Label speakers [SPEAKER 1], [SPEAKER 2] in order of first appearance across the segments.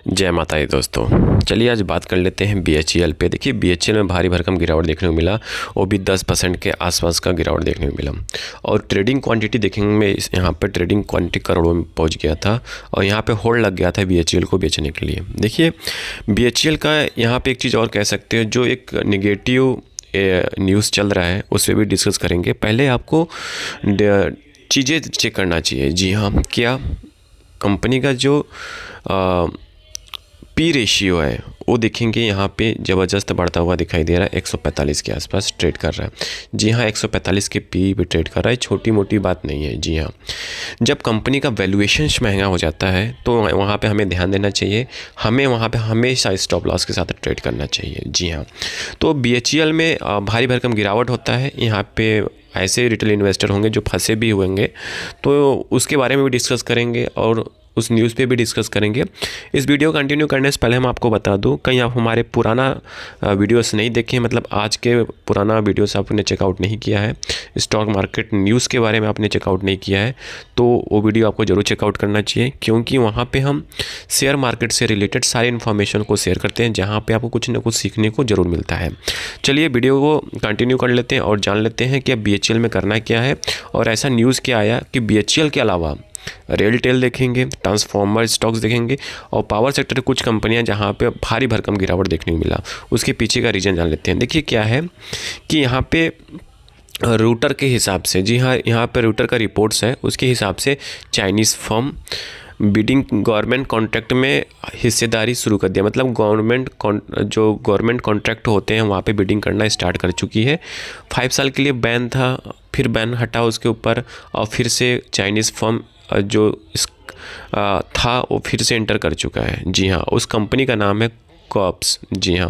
[SPEAKER 1] जय माता दी दोस्तों। चलिए आज बात कर लेते हैं बीएचईएल पे। देखिए बीएचईएल में भारी भरकम गिरावट देखने को मिला, वो भी 10% के आसपास का गिरावट देखने को मिला। और ट्रेडिंग क्वांटिटी देखेंगे, यहाँ पे ट्रेडिंग क्वांटिटी करोड़ों में पहुंच गया था और यहाँ पे होल्ड लग गया था बीएचईएल को बेचने के लिए। देखिए बीएचईएल का यहाँ पे एक चीज़ और कह सकते हैं, जो एक नेगेटिव न्यूज़ चल रहा है उस पर भी डिस्कस करेंगे। पहले आपको चीज़ें चेक करना चाहिए। जी हाँ, क्या कंपनी का जो पी रेशियो है वो देखेंगे, यहाँ पे ज़बरदस्त बढ़ता हुआ दिखाई दे रहा है। 145 के आसपास ट्रेड कर रहा है। जी हाँ, 145 के पी पे ट्रेड कर रहा है, छोटी मोटी बात नहीं है। जी हाँ, जब कंपनी का वैल्यूएशन महंगा हो जाता है तो वहाँ पे हमें ध्यान देना चाहिए, हमें वहाँ पे हमेशा स्टॉप लॉस के साथ ट्रेड करना चाहिए। जी हाँ, तो बीएचईएल में भारी भरकम गिरावट होता है। यहाँ पे ऐसे रिटेल इन्वेस्टर होंगे जो फंसे भी होंगे, तो उसके बारे में भी डिस्कस करेंगे और उस न्यूज़ पे भी डिस्कस करेंगे। इस वीडियो कंटिन्यू करने से पहले हम आपको बता दूं, कहीं आप हमारे पुराना वीडियोस नहीं देखें, मतलब आज के पुराना वीडियोस आपने चेकआउट नहीं किया है, स्टॉक मार्केट न्यूज़ के बारे में आपने चेकआउट नहीं किया है, तो वो वीडियो आपको ज़रूर चेकआउट करना चाहिए, क्योंकि वहाँ पर हम शेयर मार्केट से रिलेटेड सारी इन्फॉर्मेशन को शेयर करते हैं, जहाँ पर आपको कुछ ना कुछ सीखने को ज़रूर मिलता है। चलिए वीडियो को कंटिन्यू कर लेते हैं और जान लेते हैं कि अब बीएचईएल में करना क्या है और ऐसा न्यूज़ क्या आया कि बीएचईएल के अलावा रेलटेल देखेंगे, ट्रांसफॉर्मर स्टॉक्स देखेंगे और पावर सेक्टर की कुछ कंपनियां जहां पे भारी भरकम गिरावट देखने को मिला, उसके पीछे का रीज़न जान लेते हैं। देखिए क्या है कि यहाँ पे रूटर के हिसाब से, जी हाँ, यहाँ पे रूटर का रिपोर्ट्स है, उसके हिसाब से Chinese firm bidding government contract में हिस्सेदारी शुरू कर दिया। मतलब जो गवर्नमेंट कॉन्ट्रैक्ट होते हैं वहाँ पे बिडिंग करना स्टार्ट कर चुकी है। 5 साल के लिए बैन था, फिर बैन हटा उसके ऊपर और फिर से चाइनीज़ फर्म जो था वो फिर से एंटर कर चुका है। जी हाँ, उस कंपनी का नाम है कॉप्स। जी हाँ,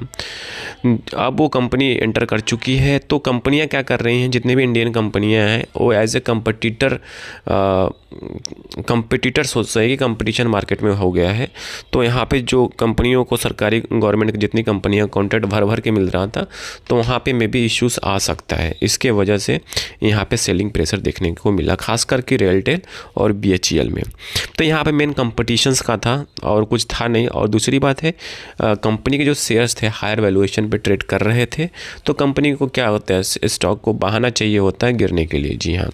[SPEAKER 1] अब वो कंपनी एंटर कर चुकी है। तो कंपनियां क्या कर रही हैं, जितने भी इंडियन कंपनियां हैं वो एज ए कंपटीटर सोच रही है कि कंपटीशन मार्केट में हो गया है। तो यहाँ पे जो कंपनियों को सरकारी गवर्नमेंट की जितनी कंपनियां कॉन्ट्रैक्ट भर भर के मिल रहा था, तो वहाँ पे में भी इश्यूज आ सकता है। इसके वजह से यहाँ पे सेलिंग प्रेशर देखने को मिला, खास करके रेलटेल और बीएचईएल में। तो यहाँ पे मेन कंपटीशंस का था और कुछ था नहीं। और दूसरी बात है, कंपनी के जो शेयर्स थे हायर वैल्यूएशन पे ट्रेड कर रहे थे, तो कंपनी को क्या होता है, स्टॉक को बहाना चाहिए होता है गिरने के लिए। जी हाँ,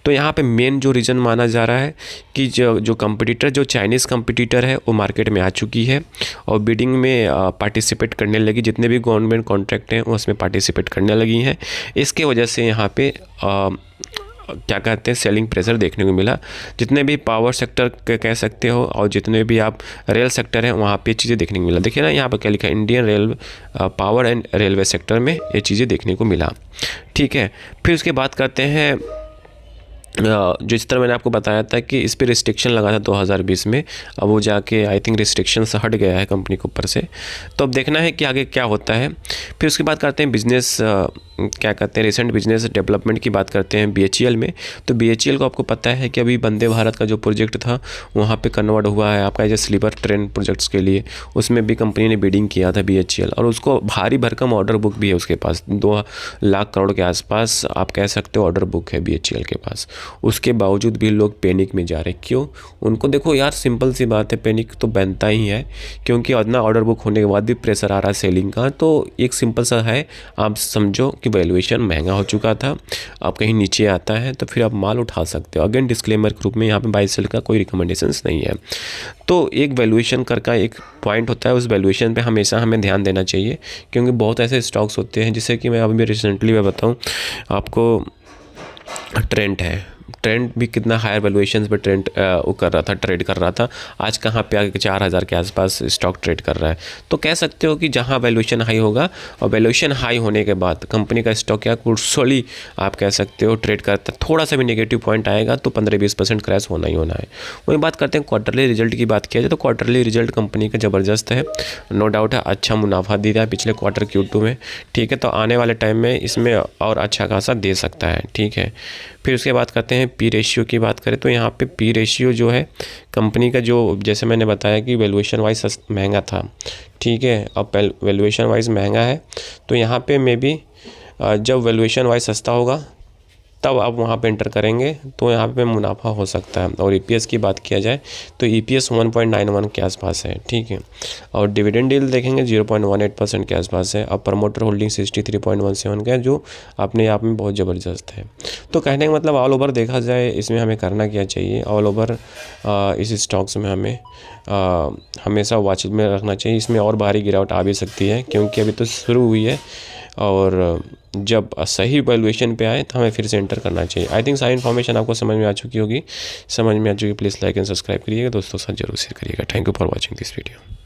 [SPEAKER 1] तो यहाँ पे मेन जो रीज़न माना जा रहा है कि जो कंपटीटर, जो चाइनीज़ कंपटीटर है वो मार्केट में आ चुकी है और बिडिंग में पार्टिसिपेट करने लगी। जितने भी गवर्नमेंट कॉन्ट्रैक्ट हैं वो उसमें पार्टिसिपेट करने लगी हैं। इसके वजह से यहाँ पे क्या कहते हैं, सेलिंग प्रेशर देखने को मिला। जितने भी पावर सेक्टर के कह सकते हो और जितने भी आप रेल सेक्टर हैं वहाँ पे चीज़ें देखने को मिला। देखिए ना यहाँ पर क्या लिखा है, Indian rail power and railway sector में ये चीज़ें देखने को मिला। ठीक है, फिर उसके बात करते हैं जो इस तरह मैंने आपको बताया था कि इस पर रिस्ट्रिक्शन लगा था 2020 में, अब वो जाके आई थिंक रिस्ट्रिक्शन से हट गया है कंपनी के ऊपर से। तो अब देखना है कि आगे क्या होता है। फिर उसके बाद करते हैं बिजनेस, क्या कहते हैं, रिसेंट बिजनेस डेवलपमेंट की बात करते हैं बीएचईएल में। तो बीएचईएल को आपको पता है कि अभी वंदे भारत का जो प्रोजेक्ट था वहाँ पे कन्वर्ट हुआ है आपका जो स्लीपर ट्रेन प्रोजेक्ट्स के लिए, उसमें भी कंपनी ने बिडिंग किया था बीएचईएल, और उसको भारी भरकम ऑर्डर बुक भी है उसके पास। 2 लाख करोड़ के आसपास आप कह सकते हो ऑर्डर बुक है बीएचईएल के पास। उसके बावजूद भी लोग पैनिक में जा रहे हैं। क्यों? उनको देखो यार, सिंपल सी बात है, पैनिक तो बनता ही है, क्योंकि इतना ऑर्डर बुक होने के बाद भी प्रेशर आ रहा है सेलिंग का। तो एक सिंपल सा है, आप समझो कि वैल्यूएशन महंगा हो चुका था, आप कहीं नीचे आता है तो फिर आप माल उठा सकते हो। अगेन डिस्क्लेमर के रूप में यहाँ पे बाय सेल का कोई रिकमेंडेशंस नहीं है। तो एक वैल्यूएशन कर का एक पॉइंट होता है, उस वैल्यूएशन पे हमेशा हमें ध्यान देना चाहिए, क्योंकि बहुत ऐसे स्टॉक्स होते हैं, जैसे कि मैं अभी रिसेंटली मैं बताऊँ आपको, ट्रेंड भी कितना हायर वैल्यूएशंस पे ट्रेड कर रहा था। आज कहाँ पे आके 4000 के आसपास स्टॉक ट्रेड कर रहा है। तो कह सकते हो कि जहाँ वैल्यूएशन हाई होगा और वैल्यूएशन हाई होने के बाद कंपनी का स्टॉक क्या कुर्सोली आप कह सकते हो ट्रेड करता है। थोड़ा सा भी नेगेटिव पॉइंट आएगा तो 15-20% क्रैश होना ही होना है। वही बात करते हैं क्वार्टरली रिजल्ट की बात किया जाए तो क्वार्टरली रिजल्ट कंपनी का ज़बरदस्त है, नो डाउट है, अच्छा मुनाफा दे रहा है पिछले क्वार्टर Q2 में। ठीक है, तो आने वाले टाइम में इसमें और अच्छा खासा दे सकता है। ठीक है, फिर उसके बाद करते हैं पी रेशियो की बात करें तो यहाँ पे पी रेशियो जो है कंपनी का, जो जैसे मैंने बताया कि वैल्यूएशन वाइज महंगा था। ठीक है, अब वैल्यूएशन वाइज महंगा है तो यहाँ पे मे बी जब वैल्यूएशन वाइज सस्ता होगा तब आप वहाँ पे एंटर करेंगे तो यहाँ पे मुनाफा हो सकता है। और EPS की बात किया जाए तो EPS 1.91 के आसपास है, ठीक है। और डिविडेंड यील्ड देखेंगे 0.18% के आसपास है। अब प्रमोटर होल्डिंग 63.17 का है, जो अपने आप में बहुत ज़बरदस्त है। तो कहने का मतलब ऑल ओवर देखा जाए इसमें हमें करना क्या चाहिए, ऑल ओवर इस स्टॉक्स में हमें हमेशा वॉच में रखना चाहिए। इसमें और भारी गिरावट आ भी सकती है क्योंकि अभी तो शुरू हुई है, और जब सही वैल्यूएशन पे आए तो हमें फिर से एंटर करना चाहिए। आई थिंक सारी इन्फॉर्मेशन आपको समझ में आ चुकी होगी। प्लीज़ लाइक एंड सब्सक्राइब करिएगा, दोस्तों के साथ जरूर शेयर करिएगा। Thank you for watching this video.